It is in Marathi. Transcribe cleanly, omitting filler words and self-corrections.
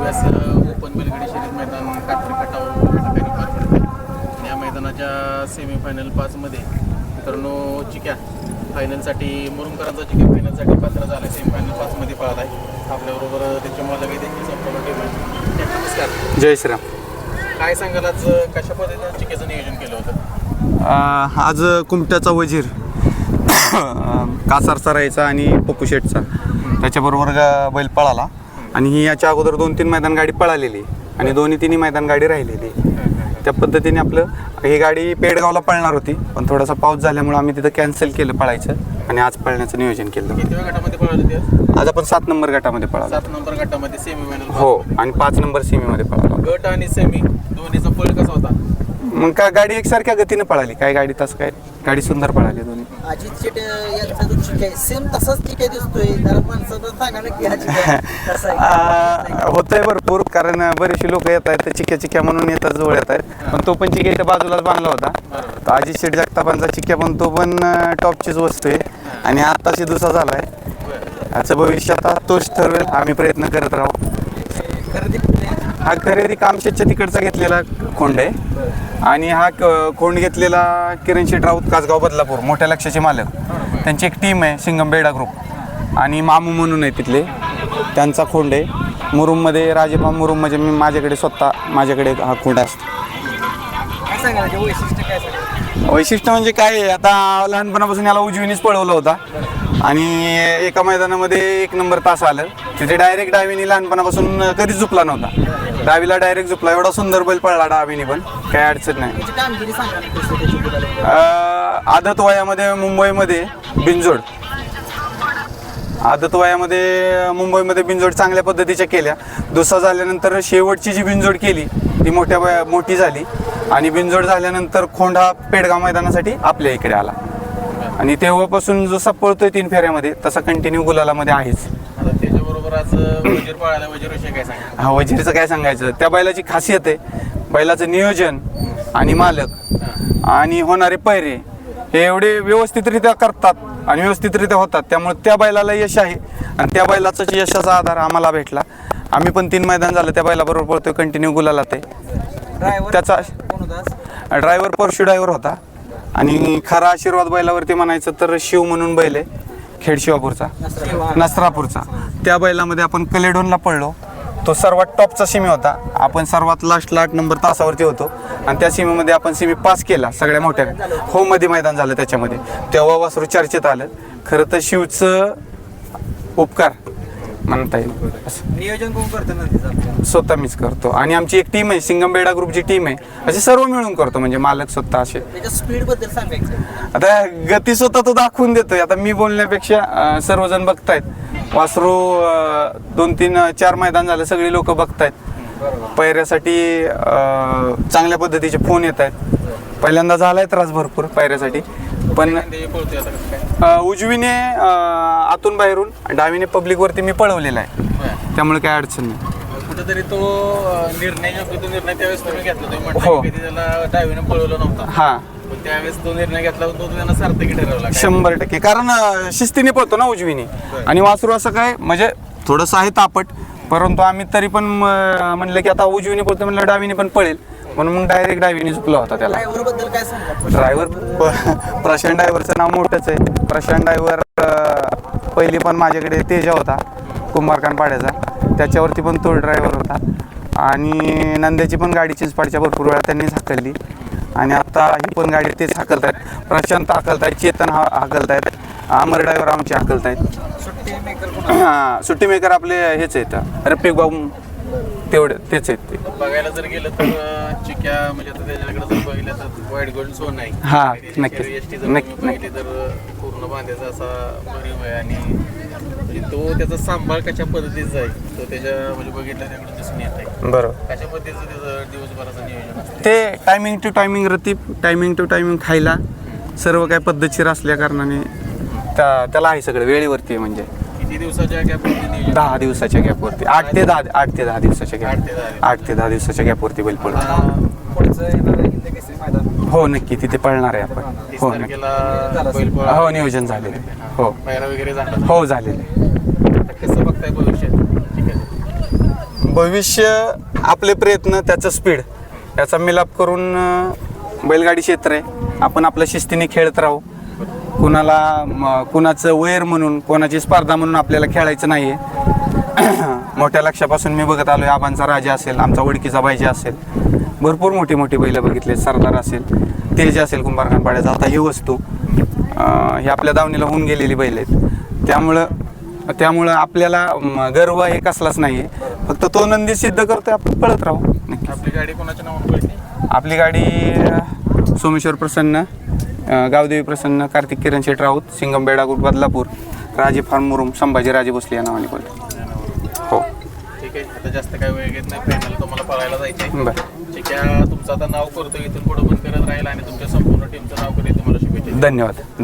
गोव्यास ओपन बैलगाडी शर्यत मैदान कात्री खटाव ठिकाणी पार पडते आणि या मैदानाच्या सेमीफायनल 5मध्ये मित्रांनो चिक्या फायनलसाठी मुरुमकरांचा चिक्या फायनलसाठी पात्र झाला आहे. सेमीफायनल 5मध्ये पळत आहे. आपल्याबरोबर त्याच्या मला काही त्यांची संपूर्ण टीम आहे. नमस्कार. जय श्रीराम. काय सांगाल आज कशा पद्धतीनं चिक्याचं नियोजन केलं होतं? आज कुमट्याचा वजीर कासार सरायचा आणि पप्पू शेटचा त्याच्याबरोबर बैल पळाला आणि ही याच्या अगोदर 2-3 मैदान गाडी पळालेली आणि 2-3 मैदान गाडी राहिलेली. त्या पद्धतीने आपलं ही गाडी पेडगावला पळणार होती पण थोडासा पाऊस झाल्यामुळे आम्ही तिथं कॅन्सल केलं पळायचं आणि आज पळण्याचं नियोजन केलं. किती गटामध्ये पळाले ते? आज आपण 7 नंबर गटामध्ये पळालो. 7 नंबर गटामध्ये सेमीफायनल. हो आणि 5 नंबर सेमीमध्ये पळालो. गट आणि सेमी दोन्हीचा पळ कसा होता? मग काय गाडी एकसारख्या गतीने पळाली. काय गाडी तसं काय गाडी सुंदर पळाली दोन्ही. अजित शेट यांचा जो चिक आहे सेम तसाच चिक आहे दिसतोय. जरा माणसाचं सांगा ना की हा चिक कसा आहे? होतंय भरपूर कारण बरेचसे लोक येत आहेत चिक्या चिक्या म्हणून येतात जवळ येत आहेत पण तो पण चिक्या इथं बाजूलाच बांधला होता. तर अजित शेट जगतापांचा चिक्या पण तो पण टॉपचीच वस्तू आहे आणि आत्ताशी दुसरा झाला आहे. याचं भविष्य आता तोच ठरवेल. आम्ही प्रयत्न करत राहू. हा खरेदी कामशेतच्या तिकडचा घेतलेला खोंड आहे आणि हा खोंड घेतलेला किरण शेट राऊत कासगाव बदलापूर मोठ्या लक्षाचे मालक. त्यांची एक टीम आहे सिंगम बेडा ग्रुप आणि मामू म्हणून आहे तिथले. त्यांचा खोंड आहे मुरुममध्ये राजेबा मुरुम म्हणजे मी माझ्याकडे स्वतः माझ्याकडे हा खोंड असतो. वैशिष्ट्य म्हणजे काय आहे आता लहानपणापासून याला उजवीनीच पळवलं होता आणि एका मैदानामध्ये 1 नंबर तास आलं तिथे डायरेक्ट डावीनी लहानपणापासून कधीच झुपला नव्हता. डावीला डायरेक्ट झुपला. एवढा सुंदर बैल पळला डावीनी पण काही अडचण नाही. आदत वयामध्ये मुंबईमध्ये बिनजोड मुंबईमध्ये बिनजोड चांगल्या पद्धतीच्या केल्या. दुसरा झाल्यानंतर शेवटची जी बिनजोड केली ती मोठी झाली आणि बिनजोड झाल्यानंतर खोंड हा पेडगाव मैदानासाठी आपल्या इकडे आला आणि तेव्हापासून जसा पळतोय 3 फेऱ्यामध्ये तसा कंटिन्यू गुलालामध्ये आहेच. त्याच्याबरोबर आज वजीर पळाला. वजीरविषयी काय सांगा? हा वजीरचं काय सांगायचं. त्या बैलाची खासियत आहे बैलाचं नियोजन आणि मालक आणि होणारे पैरे हे एवढे व्यवस्थितरित्या करतात आणि व्यवस्थितरित्या होतात. त्यामुळे त्या बैलाला यश आहे आणि त्या बैलाचा यशाचा आधार आम्हाला भेटला. आम्ही पण 3 मैदान झालं त्या बैलाबरोबर पळतोय कंटिन्यू गुलाला. ते त्याचा ड्रायव्हर परशु ड्रायव्हर होता आणि खरा आशीर्वाद बैलावरती म्हणायचं तर शिव म्हणून बैल आहे खेड शिवापूरचा नसरापूरचा. त्या बैलामध्ये आपण कलेडोनला पळलो. तो सर्वात टॉपचा सीमी होता. आपण सर्वात लास्टला 8 नंबर तासावरती होतो आणि त्या सीमेमध्ये आपण सीमी पास केला सगळ्या मोठ्या होममध्ये मैदान झालं त्याच्यामध्ये. तेव्हा वासरू चर्चेत आलं. खरं तर शिवचं उपकार म्हणता येईल. नियोजन कोण करतो? स्वतः मीच करतो आणि आमची एक टीम आहे सिंगम बेडा ग्रुपची टीम आहे. असे सर्व मिळून करतो म्हणजे मालक स्वतः असे. त्याच्या स्पीड बद्दल सांगायचं. आता गती स्वतः तो दाखवून देतोय. आता मी बोलण्यापेक्षा सर्वजण बघतायत वासरू 2-3-4 मैदान झालं सगळी लोक बघतायत. पैऱ्यासाठी चांगल्या पद्धतीचे फोन येत आहेत. पहिल्यांदा झालाय त्रास भरपूर पैऱ्यासाठी पण उजवीने आतून बाहेरून डावीने पब्लिक वरती मी पळवलेला आहे त्यामुळे काय अडचण नाही. कुठेतरी तो निर्णय त्यावेळेस तुम्ही घेतला. तुम्ही म्हटलं की त्याला डावीने पळवलं नव्हता. हा पण त्यावेळेस तो निर्णय घेतला तो त्यांना सार्थकी ठरवला 100% कारण शिस्तीने पळतो ना उजवीने आणि वासरू असं काय म्हणजे थोडंसं आहे तापट परंतु आम्ही तरी पण म्हणलं की आता उजवीने पळतो म्हणलं डावीने पण पळेल म्हणून मग डायरेक्ट डावीने झुकला होता त्याला. ड्रायव्हर प्रशांत ड्रायव्हरचं नाव मोठंच आहे. प्रशांत ड्रायव्हर पहिली पण माझ्याकडे तेजा होता कुंभारखान पाड्याचा त्याच्यावरती पण तो ड्रायव्हर होता आणि नंद्याची पण गाडी चिंचपाडच्या भरपूर वेळा त्यांनीच हाकलली आणि आता ही पण गाडी तेच हाकलत आहेत. प्रशांत हाकलत आहेत. चेतन हाकलत आहेत. अमर ड्रायव्हर आमचे हाकलत आहेत. सुट्टी मेकर आपले हेच आहेत रफिक भाऊ तेवढे तेच आहेत. ते बघायला जर गेलं तर चिक्या म्हणजे आता त्याच्याकडे जर बघितलं तर व्हाईट गोल्ड सोन नाही. हा नक्की तर पूर्ण बांधायचा असा भरीव आहे आणि म्हणजे तो त्याचा सांभाळ कशा पद्धतीचा आहे तो त्याच्या म्हणजे बघितलं त्याकडे दिसून येत आहे. बरोबर कशा पद्धतीचं त्याचं दिवसभराचं नियोजन असतं ते टायमिंग टू टायमिंग रतीप टायमिंग टू टायमिंग खायला सर्व काय पद्धतशीर असल्या कारणाने त्याला आहे सगळं वेळेवरती म्हणजे. किती दिवसाच्या गॅपवरती नियोजन? 10 दिवसाच्या गॅपवरती 8 ते 10 दिवसाच्या गॅप 8 ते 10 दिवसाच्या गॅपवरती बैल पळतो. हो नक्की तिथे पळणार आहे आपण. हो नक्की हो नियोजन झालेलं आहे. हो पायरा वगैरे झाला. हो झालेलं आहे. कसं बघताय भविष्यात? ठीक आहे भविष्य आपले प्रयत्न त्याचं स्पीड याचा मिलाप करून बैलगाडी क्षेत्र आहे. आपण आपल्या शिस्तीने खेळत राहू. कुणाचं वैर म्हणून कोणाची स्पर्धा म्हणून आपल्याला खेळायचं नाही आहे. मोठ्या लक्षापासून मी बघत आलो आहे. आबांचा राजा असेल, आमचा ओळखीचा बायजा असेल, भरपूर मोठी मोठी बैलं बघितले. सरदार असेल, तेज असेल कुंभारखान पाड्याचा. आता ही वस्तू हे आपल्या दावणीला होऊन गेलेली बैल आहेत. त्यामुळं आपल्याला गर्व हे कसलाच नाही आहे. फक्त तो नंदी सिद्ध करतोय, आपण पळत राहू. नक्की. आपली गाडी कोणाच्या नावाने पळते? आपली गाडी सोमेश्वर प्रसन्न, गावदेवी प्रसन्न, कार्तिक किरण शेठ राऊत, सिंगमबेडा ग्रुप बदलापूर, राजे फार्म मुरुम, संभाजी राजे भोसले या नावाने पळते. हो ठीक आहे. आता जास्त काय वेळ घेत नाही. फायनल तुम्हाला पळायला जायचं आहे. बरं. ठीक आहे. तुमचं आता नाव करतो, इथून पुढे पण करत राहील आणि तुमच्या संपूर्ण टीमचं नाव करीत तुम्हाला शुभेच्छा. धन्यवाद.